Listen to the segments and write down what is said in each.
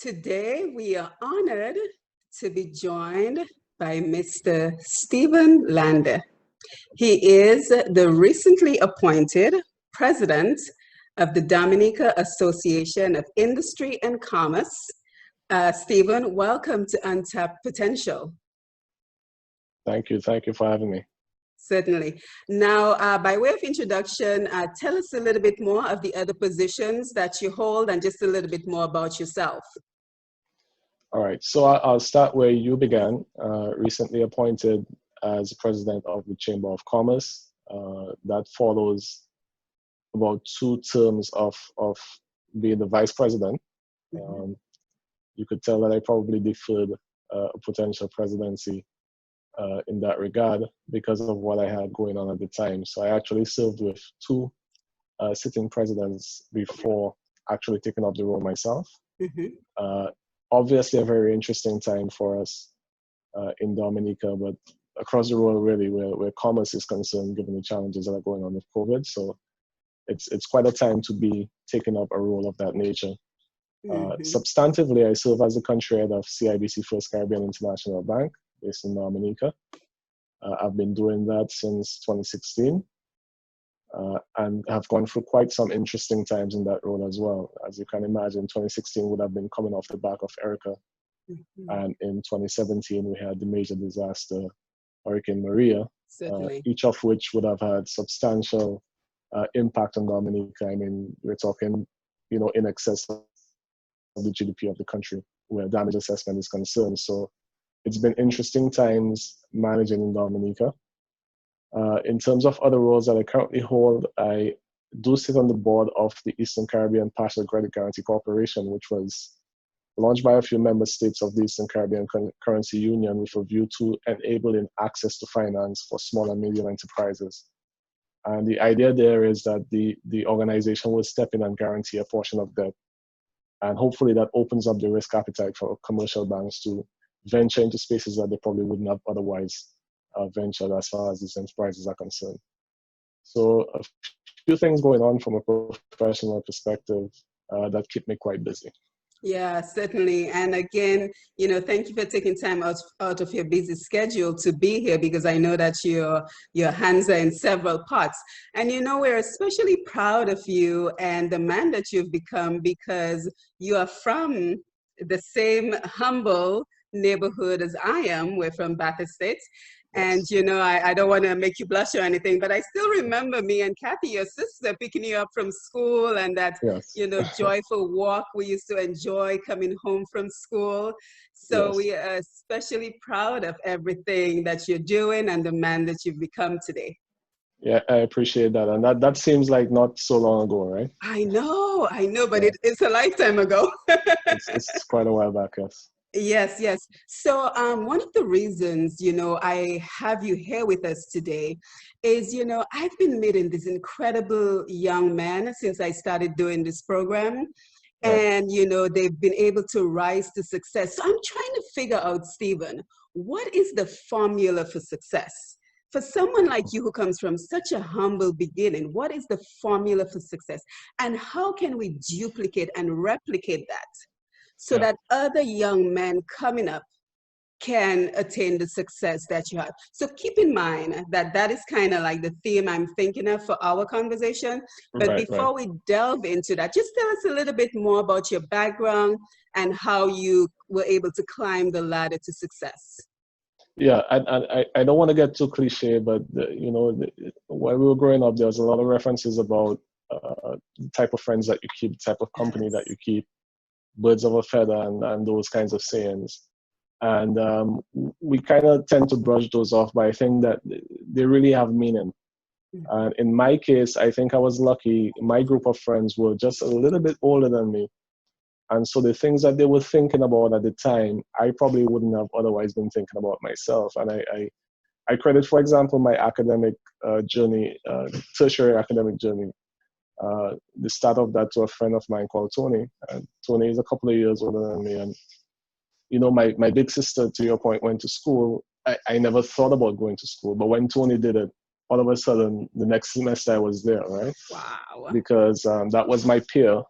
Today, we are honored to be joined by Mr. Stephen Lander. He is the recently appointed president of the Dominica Association of Industry and Commerce. Stephen, welcome to Untapped Potential. Thank you. Thank you for having me. Certainly. Now, by way of introduction, tell us a little bit more of the other positions that you hold and just a little bit more about yourself. All right. So I'll start where you began. Recently appointed as president of the Chamber of Commerce. That follows about 2 terms of being the vice president. You could tell that I probably deferred a potential presidency in that regard because of what I had going on at the time. So I actually served with 2 sitting presidents before actually taking up the role myself. Obviously a very interesting time for us in Dominica, but across the world really where commerce is concerned, given the challenges that are going on with COVID. So it's quite a time to be taking up a role of that nature. Substantively, I serve as the country head of CIBC First Caribbean International Bank based in Dominica. I've been doing that since 2016 and have gone through quite some interesting times in that role as well. As you can imagine, 2016 would have been coming off the back of Erica. And in 2017, we had the major disaster, Hurricane Maria, each of which would have had substantial impact on Dominica. I mean, we're talking, in excess of the GDP of the country where damage assessment is concerned. So it's been interesting times managing in Dominica. In terms of other roles that I currently hold, I do sit on the board of the Eastern Caribbean Partial Credit Guarantee Corporation, which was launched by a few member states of the Eastern Caribbean Currency Union with a view to enabling access to finance for small and medium enterprises. And the idea there is that the organization will step in and guarantee a portion of debt. And hopefully that opens up the risk appetite for commercial banks to venture into spaces that they probably wouldn't have otherwise ventured as far as these enterprises are concerned. So a few things going on from a professional perspective that keep me quite busy. Yeah, certainly. And again, thank you for taking time out of your busy schedule to be here, because I know that your hands are in several pots. And we're especially proud of you and the man that you've become, because you are from the same humble neighborhood as I am. We're from Bath Estates. And, I don't want to make you blush or anything, but I still remember me and Kathy, your sister, picking you up from school, and that, joyful walk we used to enjoy coming home from school. So we are especially proud of everything that you're doing and the man that you've become today. Yeah, I appreciate that. And that seems like not so long ago, right? I know, but it's a lifetime ago. it's quite a while back, yes. Yes. So one of the reasons, I have you here with us today is, I've been meeting these incredible young men since I started doing this program. And, they've been able to rise to success. So I'm trying to figure out, Stephen, what is the formula for success? For someone like you who comes from such a humble beginning, what is the formula for success? And how can we duplicate and replicate that? So that other young men coming up can attain the success that you have. So keep in mind that is kind of like the theme I'm thinking of for our conversation. But before we delve into that, just tell us a little bit more about your background and how you were able to climb the ladder to success. Yeah, I don't want to get too cliche, but when we were growing up, there was a lot of references about the type of friends that you keep, the type of company that you keep, birds of a feather, and those kinds of sayings. And we kind of tend to brush those off, but I think that they really have meaning. And in my case, I think I was lucky. My group of friends were just a little bit older than me. And so the things that they were thinking about at the time, I probably wouldn't have otherwise been thinking about myself. And I credit, for example, my academic journey, tertiary academic journey, the start of that to a friend of mine called Tony. And Tony is a couple of years older than me. And, my big sister, to your point, went to school. I never thought about going to school. But when Tony did it, all of a sudden, the next semester I was there, right? Wow. Because that was my peer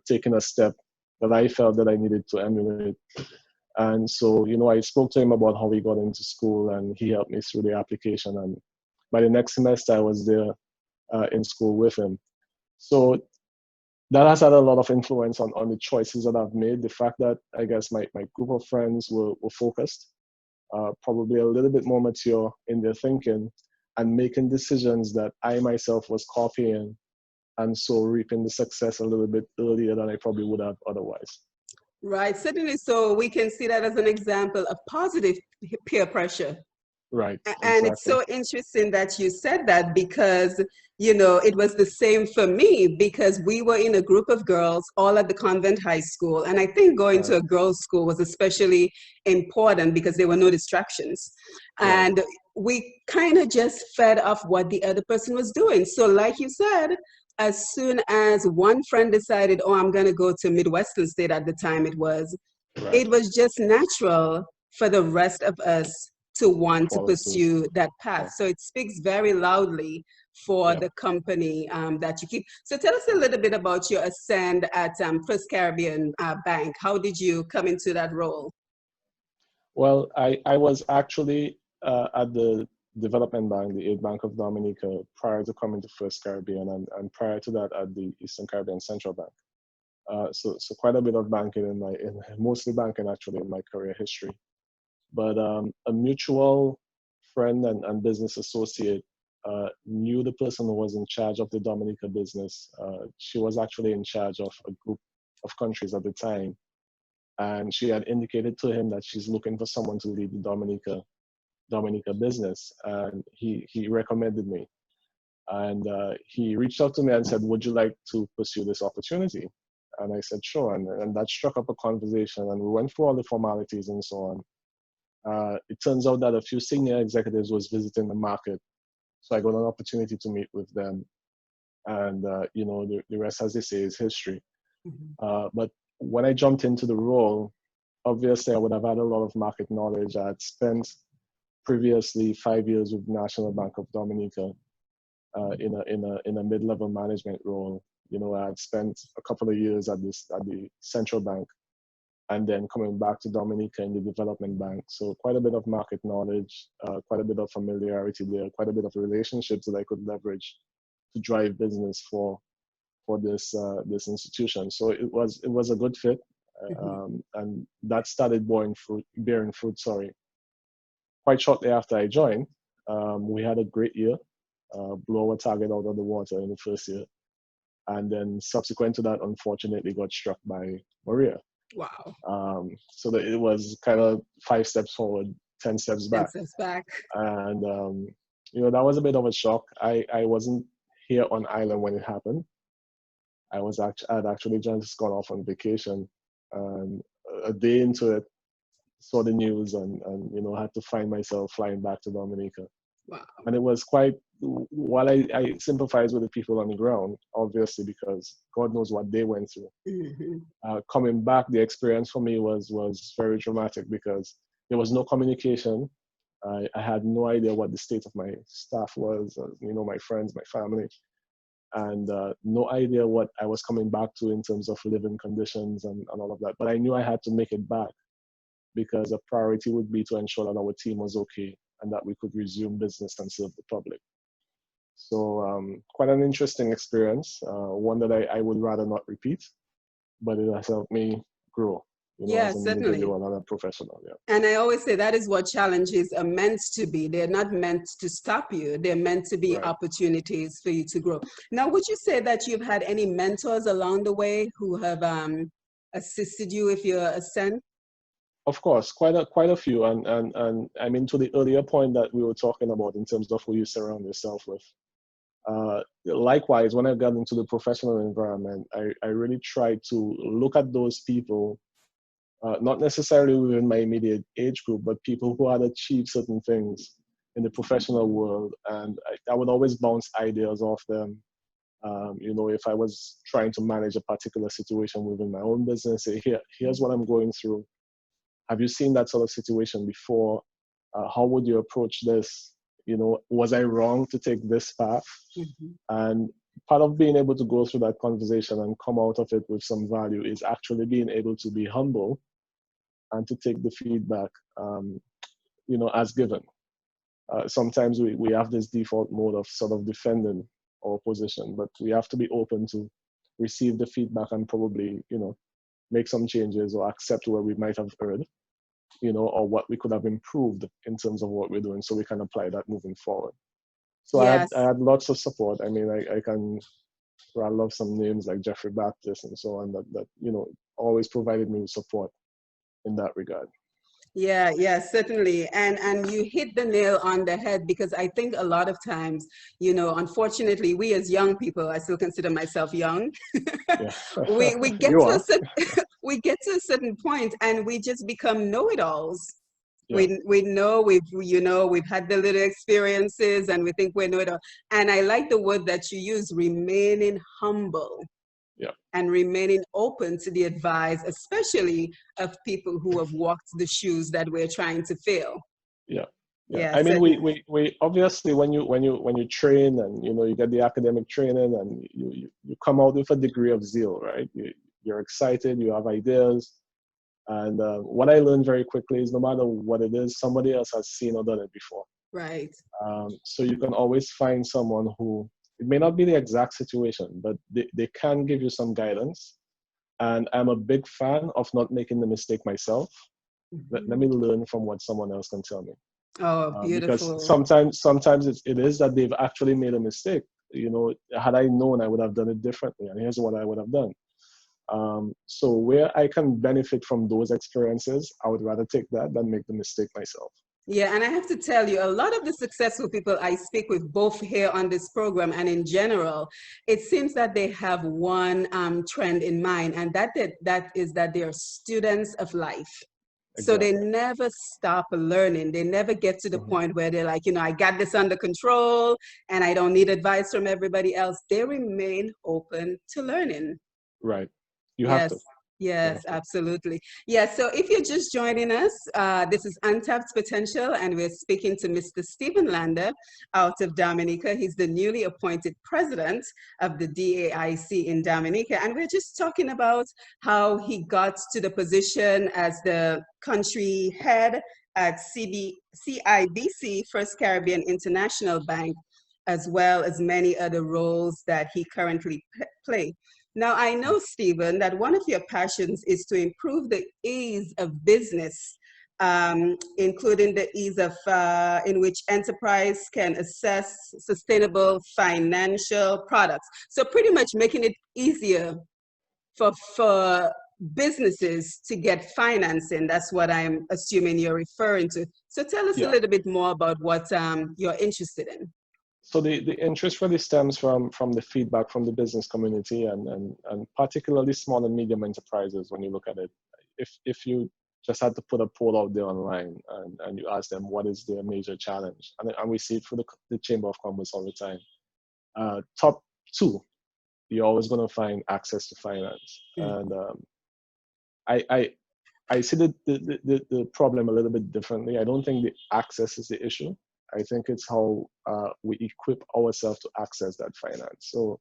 taking a step that I felt that I needed to emulate. And so, I spoke to him about how he got into school, and he helped me through the application. And by the next semester, I was there in school with him. So that has had a lot of influence on the choices that I've made. The fact that I guess my group of friends were focused, probably a little bit more mature in their thinking, and making decisions that I myself was copying, and so reaping the success a little bit earlier than I probably would have otherwise. Right, certainly. So we can see that as an example of positive peer pressure. Right, And it's exactly. so interesting that you said that, because it was the same for me, because we were in a group of girls all at the convent high school, and I think going to Right, a girls' school was especially important because there were no distractions, right, and we kind of just fed off what the other person was doing. So like you said, as soon as one friend decided, oh, I'm going to go to Midwestern State, at the time right. it was just natural for the rest of us to want to Follow suit. pursue that Yeah, path. So it speaks very loudly for yeah. the company that you keep. So tell us a little bit about your ascend at First Caribbean Bank. How did you come into that role? Well, I was actually at the Development Bank, the Aid Bank of Dominica, prior to coming to First Caribbean, and prior to that at the Eastern Caribbean Central Bank. So quite a bit of banking mostly banking actually in my career history. But a mutual friend and business associate knew the person who was in charge of the Dominica business. She was actually in charge of a group of countries at the time. And she had indicated to him that she's looking for someone to lead the Dominica business. And he recommended me. And he reached out to me and said, would you like to pursue this opportunity? And I said, sure. And that struck up a conversation, and we went through all the formalities and so on. It turns out that a few senior executives was visiting the market. So I got an opportunity to meet with them. And, the rest, as they say, is history. But when I jumped into the role, obviously I would have had a lot of market knowledge. I had spent previously 5 years with National Bank of Dominica in a mid-level management role. I had spent a couple of years at the central bank, and then coming back to Dominica in the development bank. So quite a bit of market knowledge, quite a bit of familiarity there, quite a bit of relationships that I could leverage to drive business for this institution. So it was a good fit, and that started bearing fruit. Sorry, quite shortly after I joined. We had a great year, blew our target out of the water in the first year, and then subsequent to that, unfortunately, got struck by Maria. Wow. So that it was kind of 5 steps forward, 10 steps 10 back. steps back. And, that was a bit of a shock. I wasn't here on island when it happened. I'd actually just gone off on vacation, and a day into it, saw the news, and had to find myself flying back to Dominica. Wow. And it was quite, while I sympathize with the people on the ground, obviously, because God knows what they went through. Coming back, the experience for me was very dramatic, because there was no communication. I had no idea what the state of my staff was, my friends, my family, and no idea what I was coming back to in terms of living conditions and all of that. But I knew I had to make it back, because a priority would be to ensure that our team was okay and that we could resume business and serve the public. So quite an interesting experience, one that I would rather not repeat, but it has helped me grow, Yeah, as an certainly. individual and a professional. Yeah. And I always say that is what challenges are meant to be. They're not meant to stop you. They're meant to be Right. opportunities for you to grow. Now, would you say that you've had any mentors along the way who have assisted you with your ascent? Of course, quite a few, and I mean, to the earlier point that we were talking about in terms of who you surround yourself with. Likewise, when I got into the professional environment, I really tried to look at those people, not necessarily within my immediate age group, but people who had achieved certain things in the professional world, and I would always bounce ideas off them. If I was trying to manage a particular situation within my own business, say, here's what I'm going through. Have you seen that sort of situation before? How would you approach this? Was I wrong to take this path? And part of being able to go through that conversation and come out of it with some value is actually being able to be humble and to take the feedback, as given. Sometimes we have this default mode of sort of defending our position, but we have to be open to receive the feedback and probably, make some changes or accept where we might have heard, or what we could have improved in terms of what we're doing, so we can apply that moving forward. So Yes. I had lots of support. I mean, I can rattle off some names like Jeffrey Baptist and so on that always provided me with support in that regard. Yeah, certainly. And you hit the nail on the head, because I think a lot of times, unfortunately, we as young people, I still consider myself young, Yeah. we get You to a are. certain we get to a certain point and we just become know-it-alls. Yeah. We know we've had the little experiences and we think we know it all. And I like the word that you use, remaining humble. Yeah. And remaining open to the advice, especially of people who have walked the shoes that we're trying to fill. Yeah. Yeah, I mean, certainly. we obviously, when you train and you get the academic training and you come out with a degree of zeal, right? You're excited, you have ideas, and what I learned very quickly is no matter what it is, somebody else has seen or done it before. Right. So you can always find someone who, it may not be the exact situation, but they can give you some guidance. And I'm a big fan of not making the mistake myself. Let me learn from what someone else can tell me. Oh, Because beautiful. sometimes it is that they've actually made a mistake. Had I known, I would have done it differently. And here's what I would have done. So where I can benefit from those experiences, I would rather take that than make the mistake myself. Yeah, and I have to tell you, a lot of the successful people I speak with, both here on this program and in general, it seems that they have one trend in mind, and that is that they are students of life. So they Exactly. never stop learning. They never get to the Hmm. point where they're like, I got this under control and I don't need advice from everybody else. They remain open to learning. Right. You have Yes, to. You yes, have to. absolutely. Yes, so if you're just joining us, this is Untapped Potential, and we're speaking to Mr. Stephen Lander out of Dominica. He's the newly appointed president of the DAIC in Dominica, and we're just talking about how he got to the position as the country head at CIBC, First Caribbean International Bank, as well as many other roles that he currently plays. Now, I know, Stephen, that one of your passions is to improve the ease of business, including the ease of in which enterprise can assess sustainable financial products. So pretty much making it easier for businesses to get financing. That's what I'm assuming you're referring to. So tell us a Yeah. little bit more about what you're interested in. So the interest really stems from the feedback from the business community and particularly small and medium enterprises. When you look at it, if you just had to put a poll out there online and you ask them what is their major challenge, and we see it through the Chamber of Commerce all the time. Top two, you're always going to find access to finance. And I I see the problem a little bit differently. I don't think the access is the issue. I think it's how we equip ourselves to access that finance. So,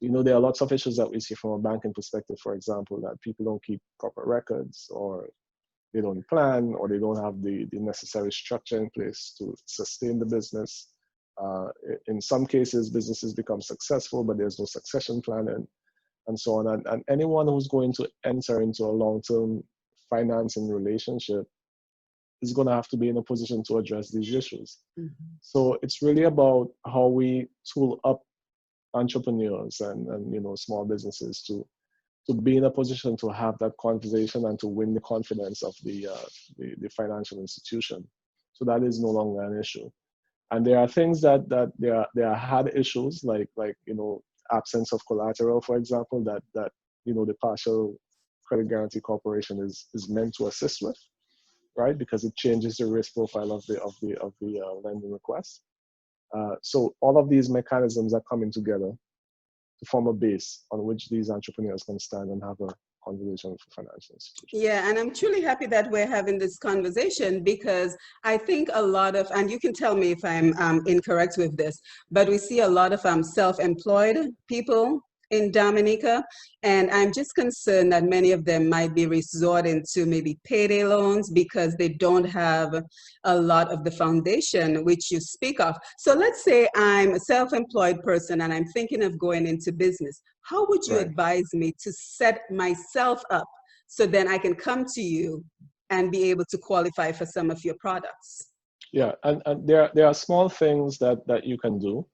there are lots of issues that we see from a banking perspective, for example, that people don't keep proper records, or they don't plan, or they don't have the necessary structure in place to sustain the business. In some cases, businesses become successful, but there's no succession plan and so on. And anyone who's going to enter into a long-term financing relationship is going to have to be in a position to address these issues. Mm-hmm. So it's really about how we tool up entrepreneurs and small businesses to be in a position to have that conversation and to win the confidence of the financial institution. So that is no longer an issue. And there are things that there are hard issues like absence of collateral, for example, that the partial credit guarantee corporation is meant to assist with, right? Because it changes the risk profile of the lending request. So all of these mechanisms are coming together to form a base on which these entrepreneurs can stand and have a conversation with a financial institution. Yeah, and I'm truly happy that we're having this conversation because I think a lot of, and you can tell me if I'm incorrect with this, but we see a lot of self-employed people in Dominica, and I'm just concerned that many of them might be resorting to maybe payday loans because they don't have a lot of the foundation which you speak of. So let's say I'm a self-employed person and I'm thinking of going into business. How would you Right. advise me to set myself up so then I can come to you and be able to qualify for some of your products? Yeah, and there are small things that you can do.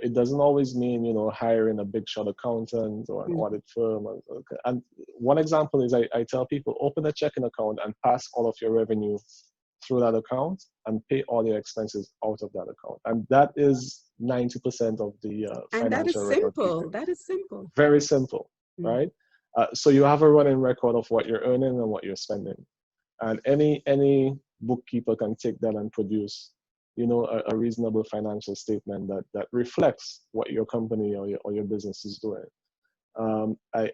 It doesn't always mean, you know, hiring a big shot accountant or an Mm. audit firm. And one example is I tell people, open a checking account and pass all of your revenue through that account and pay all your expenses out of that account. And that is 90% of the And that financial is record simple. keeping. That is simple. Very simple, Mm. right? So you have a running record of what you're earning and what you're spending. And any bookkeeper can take that and produce, you know, a reasonable financial statement that reflects what your company or your business is doing.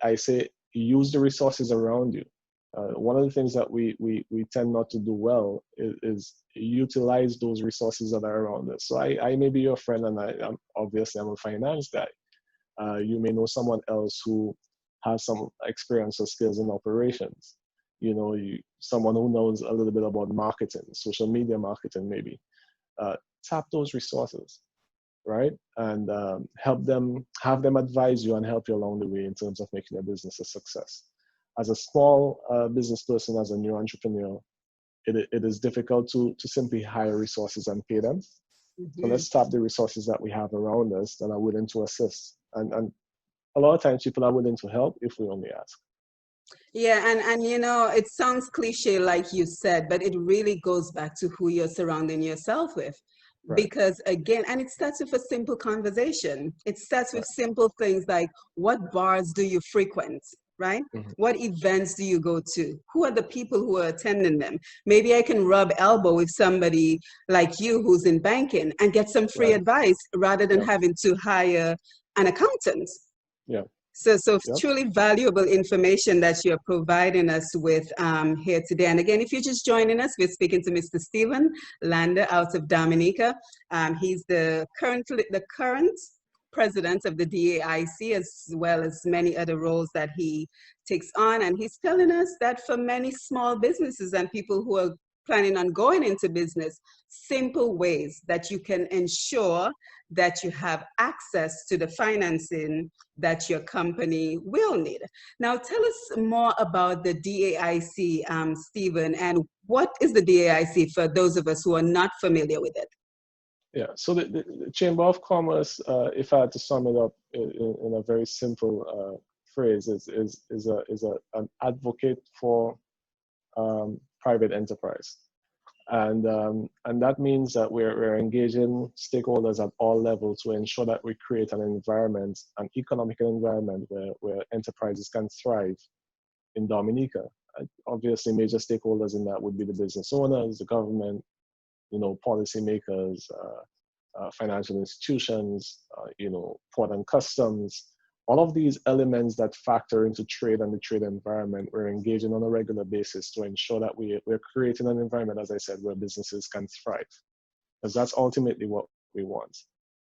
I say use the resources around you. One of the things that we tend not to do well is utilize those resources that are around us. So I may be your friend, and I'm obviously I'm a finance guy. You may know someone else who has some experience or skills in operations. You know, someone who knows a little bit about marketing, social media marketing, maybe. Tap those resources, right? And help them, have them advise you and help you along the way in terms of making your business a success. As a small business person, as a new entrepreneur, it is difficult to simply hire resources and pay them. So Mhm. let's tap the resources that we have around us that are willing to assist. And a lot of times people are willing to help if we only ask. Yeah, and you know, it sounds cliche like you said, but it really goes back to who you're surrounding yourself with. Right, Because again, and it starts with a simple conversation. It starts with right. simple things like what bars do you frequent, right? Hmm. What events do you go to? Who are the people who are attending them? Maybe I can rub elbow with somebody like you who's in banking and get some free Right, advice rather than yeah, having to hire an accountant. yeah, So yep. truly valuable information that you're providing us with here today. And again, if you're just joining us, we're speaking to Mr. Stephen Lander out of Dominica. He's the current president of the DAIC, as well as many other roles that he takes on. And he's telling us that for many small businesses and people who are planning on going into business, simple ways that you can ensure that you have access to the financing that your company will need. Now, tell us more about the DAIC, Stephen, and what is the DAIC for those of us who are not familiar with it? Yeah, so the Chamber of Commerce, if I had to sum it up in a very simple phrase, is an advocate for private enterprise. And that means that we're engaging stakeholders at all levels to ensure that we create an environment, an economic environment where enterprises can thrive in Dominica. Obviously, major stakeholders in that would be the business owners, the government, you know, policymakers, financial institutions, you know, port and customs. All of these elements that factor into trade and the trade environment, we're engaging on a regular basis to ensure that we're creating an environment, as I said, where businesses can thrive. Because that's ultimately what we want.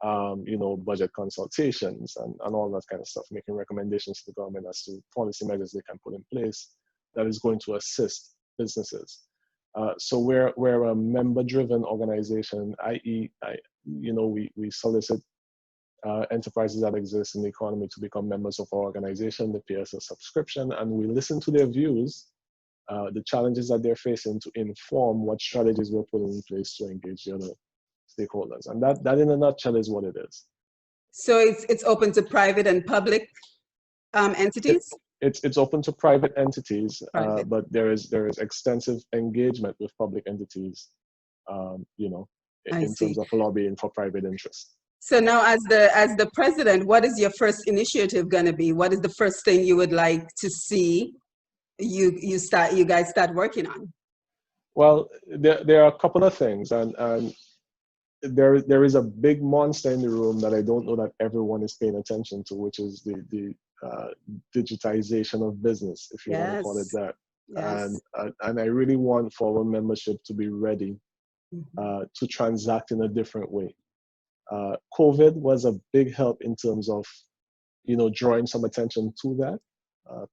You know, budget consultations and all that kind of stuff, making recommendations to the government as to policy measures they can put in place that is going to assist businesses. So we're a member-driven organization, i.e., you know, we solicit enterprises that exist in the economy to become members of our organization. They pay us a subscription, and we listen to their views, the challenges that they're facing, to inform what strategies we're putting in place to engage the other stakeholders. And that in a nutshell is what it is. So it's open to private and public It, entities? it's open to private entities, Private. but there is extensive engagement with public entities, you know, I in terms see. of lobbying for private interests. So now, as the president, what is your first initiative going to be? What is the first thing you would like to see you guys start working on? Well, there are a couple of things, and there is a big monster in the room that I don't know that everyone is paying attention to, which is the digitization of business, if you want to call it Yes. that. Yes. And I really want for our membership to be ready Mhm. to transact in a different way. COVID was a big help in terms of, drawing some attention to that.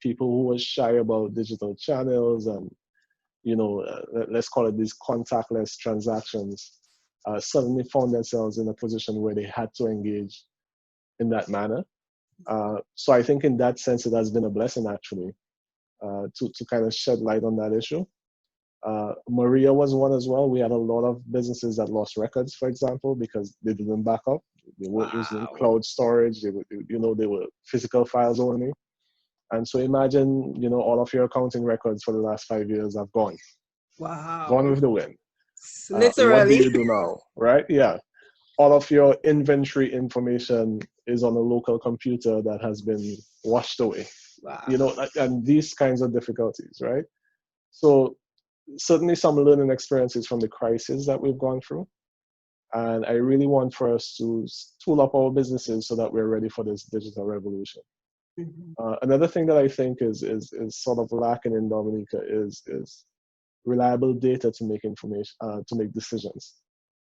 People who were shy about digital channels and, let's call it these contactless transactions, suddenly found themselves in a position where they had to engage in that manner. So I think in that sense, it has been a blessing actually to kind of shed light on that issue. Maria was one as well. We had a lot of businesses that lost records, for example, because they didn't back up. They weren't using Wow. cloud storage. They were physical files only. And so imagine, all of your accounting records for the last 5 years have gone Wow. with the wind. What do Literally. you do now, right? Yeah. All of your inventory information is on a local computer that has been washed away, Wow. and these kinds of difficulties, right? So certainly some learning experiences from the crisis that we've gone through. And I really want for us to tool up our businesses so that we're ready for this digital revolution. Mhm. Another thing that I think is sort of lacking in Dominica is reliable data to make information to make decisions,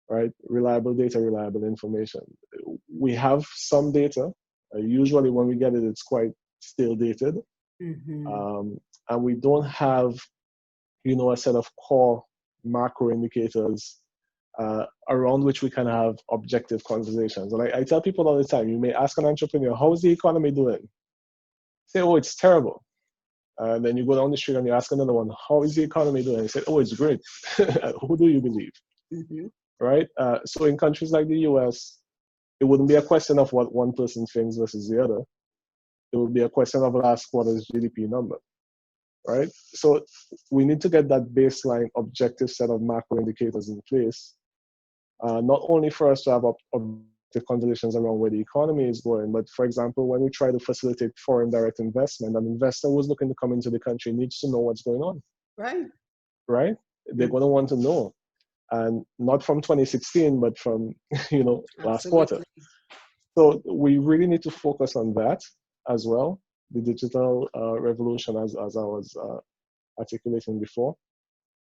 right? Reliable data, reliable information. We have some data. Usually, when we get it, it's quite still dated, Mhm. um, and we don't have a set of core macro indicators around which we can have objective conversations. And I tell people all the time, you may ask an entrepreneur, how is the economy doing? Say, oh, it's terrible. And then you go down the street and you ask another one, how is the economy doing? They say, oh, it's great. Who do you believe? Mhm. Right? So in countries like the US, it wouldn't be a question of what one person thinks versus the other. It would be a question of last quarter's GDP number, right? So we need to get that baseline objective set of macro indicators in place, not only for us to have objective conversations around where the economy is going, but for example, when we try to facilitate foreign direct investment, an investor who's looking to come into the country needs to know what's going on, Right. right? They're Mhm. going to want to know, and not from 2016, but from last quarter. Absolutely. So we really need to focus on that as well, the digital revolution, as I was articulating before.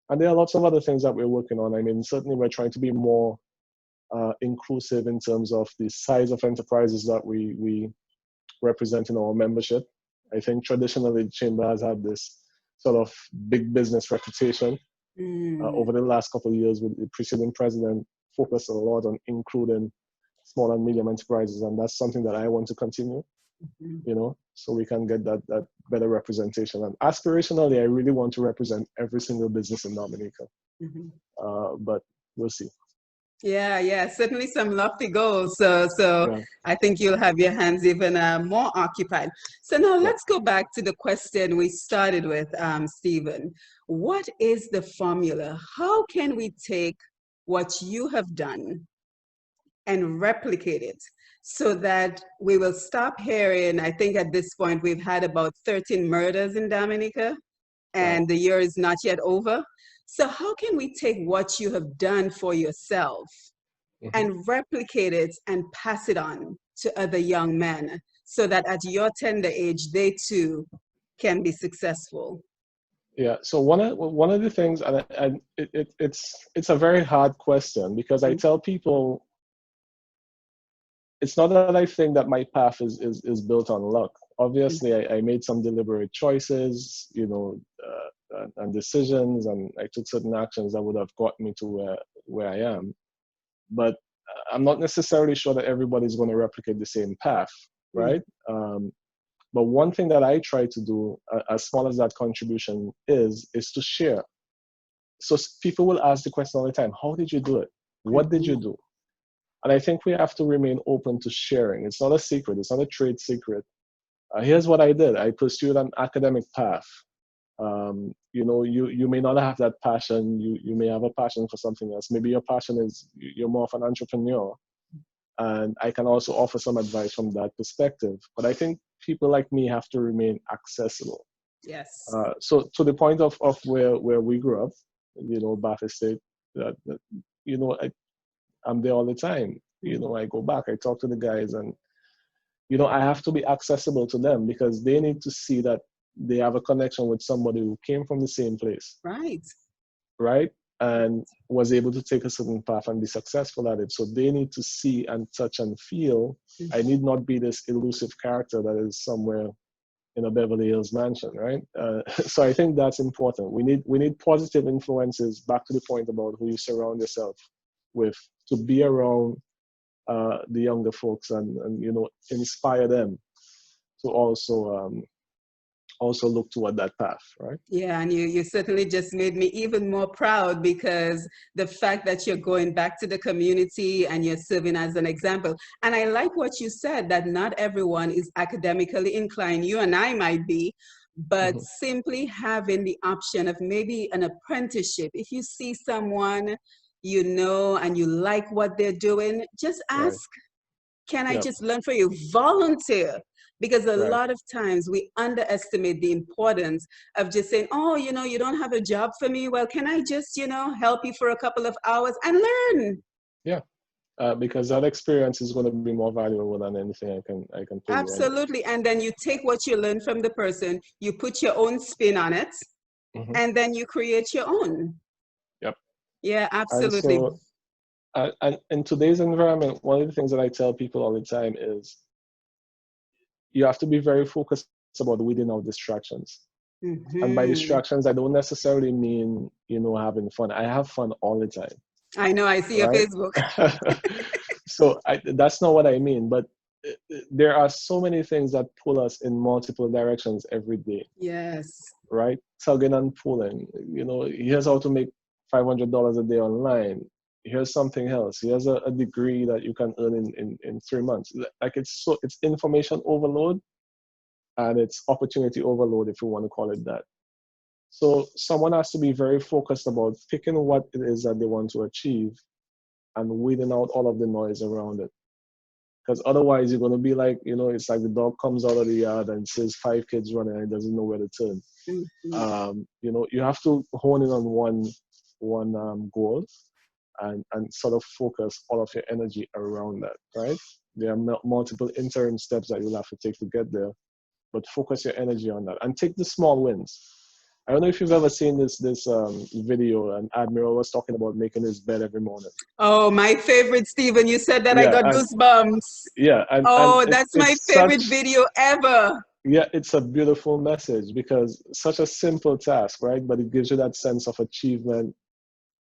And there are lots of other things that we're working on. I mean, certainly we're trying to be more inclusive in terms of the size of enterprises that we represent in our membership. I think traditionally the chamber has had this sort of big business reputation. Mm. Over the last couple of years, with the preceding president focused a lot on including small and medium enterprises, and that's something that I want to continue. Mhm. So we can get that better representation. And aspirationally, I really want to represent every single business in Dominica. Mhm. But we'll see. Yeah, yeah, certainly some lofty goals. So Yeah, I think you'll have your hands even more occupied. So now yeah. let's go back to the question we started with, Stephen. What is the formula? How can we take what you have done and replicate it so that we will stop hearing? I think at this point we've had about 13 murders in Dominica, Wow. and the year is not yet over. So how can we take what you have done for yourself Hmm. and replicate it and pass it on to other young men so that at your tender age, they too can be successful? Yeah. So one of the things, and it's a very hard question because I tell people it's not that I think that my path is built on luck. Obviously, I made some deliberate choices, and decisions, and I took certain actions that would have got me to where I am. But I'm not necessarily sure that everybody's going to replicate the same path, right? But one thing that I try to do, as small as that contribution is to share. So people will ask the question all the time: How did you do it? What did you Mhm. do? And I think we have to remain open to sharing. It's not a secret. It's not a trade secret. Here's what I did. I pursued an academic path. You may not have that passion. You may have a passion for something else. Maybe your passion is you're more of an entrepreneur. And I can also offer some advice from that perspective. But I think people like me have to remain accessible. Yes. So to the point of where we grew up, Bath Estate, that I'm there all the time. I go back, I talk to the guys, and I have to be accessible to them because they need to see that they have a connection with somebody who came from the same place, Right. right? And was able to take a certain path and be successful at it. So they need to see and touch and feel. I need not be this elusive character that is somewhere in a Beverly Hills mansion, right? So I think that's important. We need positive influences. Back to the point about who you surround yourself with, to be around the younger folks and inspire them to also look toward that path, right? Yeah, and you certainly just made me even more proud because the fact that you're going back to the community and you're serving as an example. And I like what you said, that not everyone is academically inclined. You and I might be, but Mm-hmm. simply having the option of maybe an apprenticeship. If you see someone and you like what they're doing, just Right. ask, can I Yep. just learn for you? Volunteer. Because a Right. lot of times we underestimate the importance of just saying, oh, you don't have a job for me. Well, can I just, help you for a couple of hours and learn? Yeah. Because that experience is going to be more valuable than anything I can pay you anyway. Absolutely. And then you take what you learn from the person, you put your own spin on it, Mm-hmm. and then you create your own. Yep. Yeah, And absolutely. so, and in today's environment, one of the things that I tell people all the time is you have to be very focused about weeding out distractions. And by Hmm. distractions, I don't necessarily mean, having fun. I have fun all the time, I know, I see your right? Facebook. So that's not what I mean. But there are so many things that pull us in multiple directions every day, Yes. right? Tugging and pulling. Here's how to make $500 a day online. Here's something else. Here's a degree that you can earn in 3 months. Like it's information overload and it's opportunity overload, if you want to call it that. So someone has to be very focused about picking what it is that they want to achieve and weeding out all of the noise around it. Because otherwise you're going to be like, it's like the dog comes out of the yard and says 5 kids running and it doesn't know where to turn. Mhm. You have to hone in on one goal and sort of focus all of your energy around that, right? There are multiple interim steps that you'll have to take to get there, but focus your energy on that and take the small wins. I don't know if you've ever seen this video, and Admiral was talking about making his bed every morning. Oh, my favorite, Stephen. You said that I Yeah, got and goosebumps. yeah, and Oh, that's my it's favorite such video ever. yeah, it's a beautiful message because such a simple task, right? But it gives you that sense of achievement,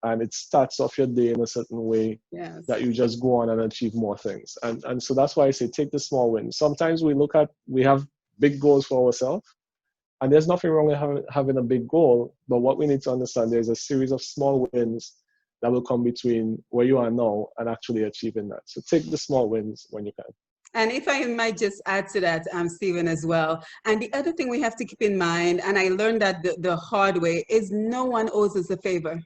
and it starts off your day in a certain way Yes. that you just go on and achieve more things. And so that's why I say take the small wins. Sometimes we have big goals for ourselves. And there's nothing wrong with having a big goal, but what we need to understand, there's a series of small wins that will come between where you are now and actually achieving that. So take the small wins when you can. And if I might just add to that, Stephen, as well. And the other thing we have to keep in mind, and I learned that the hard way, is no one owes us a favor.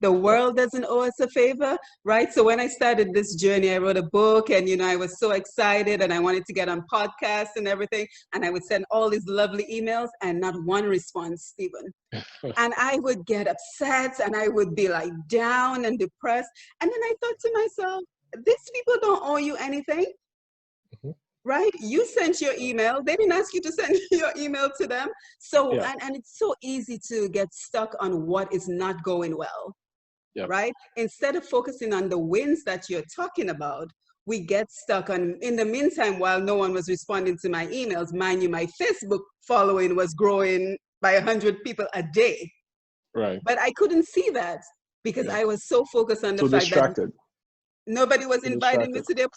The Yep. world doesn't owe us a favor, right? So when I started this journey, I wrote a book and, I was so excited and I wanted to get on podcasts and everything. And I would send all these lovely emails and not one response, Stephen. And I would get upset and I would be like down and depressed. And then I thought to myself, these people don't owe you anything, Mhm. right? You sent your email. They didn't ask you to send your email to them. So, Yeah. and it's so easy to get stuck on what is not going well, Yep. right? Instead of focusing on the wins that you're talking about, we get stuck on, in the meantime, while no one was responding to my emails, mind you, my Facebook following was growing by 100 people a day. Right. But I couldn't see that because Yeah. I was so focused on the Too fact that distracted. nobody was Too inviting me distracted.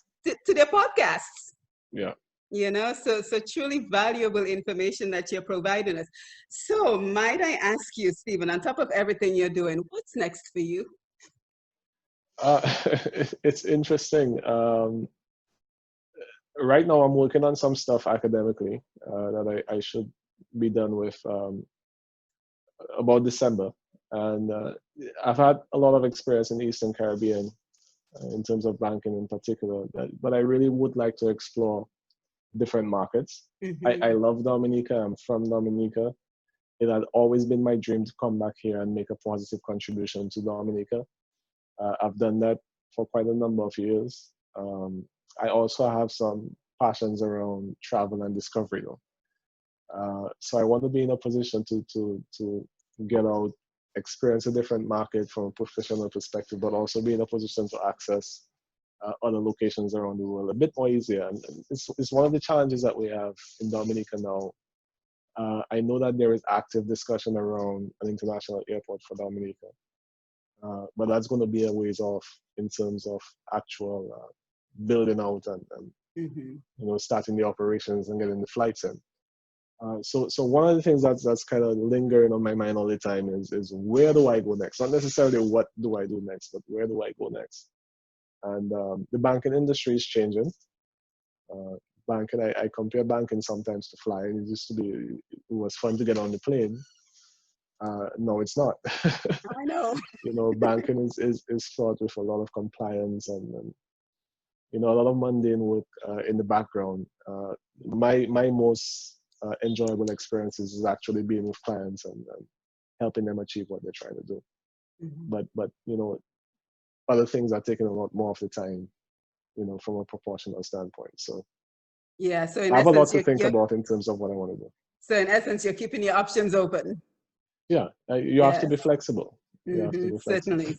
to their podcasts. Yeah. So truly valuable information that you're providing us. So might I ask you, Stephen, on top of everything you're doing, what's next for you? Uh, it's interesting. Right now, I'm working on some stuff academically that I should be done with about December. And I've had a lot of experience in the Eastern Caribbean in terms of banking in particular, but I really would like to explore different markets. I Mm-hmm. love Dominica. I'm from Dominica. It had always been my dream to come back here and make a positive contribution to Dominica. I've done that for quite a number of years. I also have some passions around travel and discovery. So I want to be in a position to get out, experience a different market from a professional perspective, but also be in a position to access other locations around the world a bit more easier. And it's one of the challenges that we have in Dominica now. I know that there is active discussion around an international airport for Dominica, but that's going to be a ways off in terms of actual building out and starting the operations and getting the flights in. So one of the things that's kind of lingering on my mind all the time is where do I go next? Not necessarily what do I do next, but where do I go next? And the banking industry is changing. Banking, I compare banking sometimes to flying. It used to be, it was fun to get on the plane. No, it's not. I know. Banking is fraught with a lot of compliance and a lot of mundane work in the background. My most enjoyable experiences is actually being with clients and helping them achieve what they're trying to do. But other things are taking a lot more of the time, from a proportional standpoint. So yeah, so in I have a lot essence, to think about in terms of what I want to do. So in essence, you're keeping your options open. Yeah, you have to be flexible. Certainly.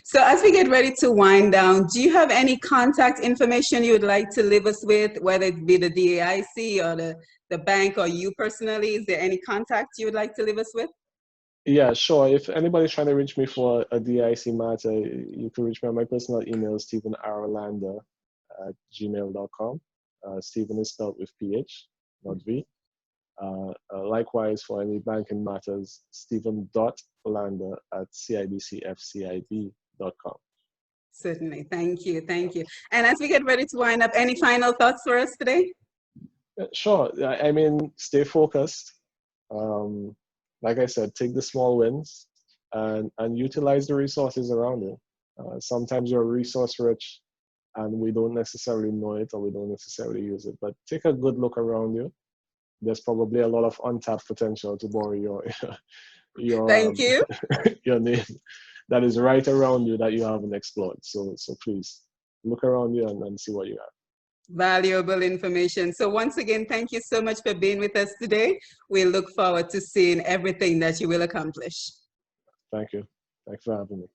So as we get ready to wind down, do you have any contact information you would like to leave us with, whether it be the DAIC or the bank or you personally? Is there any contact you would like to leave us with? Yeah, sure. If anybody's trying to reach me for a DIC matter, you can reach me on my personal email, stephenrlander@gmail.com. Stephen is spelled with PH, not V. Likewise, for any banking matters, stephen.lander@cibcfcib.com. Certainly. Thank you. And as we get ready to wind up, any final thoughts for us today? Sure. I mean, stay focused. Like I said, take the small wins and utilize the resources around you. Sometimes you're resource rich and we don't necessarily know it or we don't necessarily use it, but take a good look around you. There's probably a lot of untapped potential, to borrow your Thank you. your name, that is right around you that you haven't explored. So please look around you and see what you have. Valuable information. So once again, thank you so much for being with us today. We look forward to seeing everything that you will accomplish. Thank you. Thanks for having me.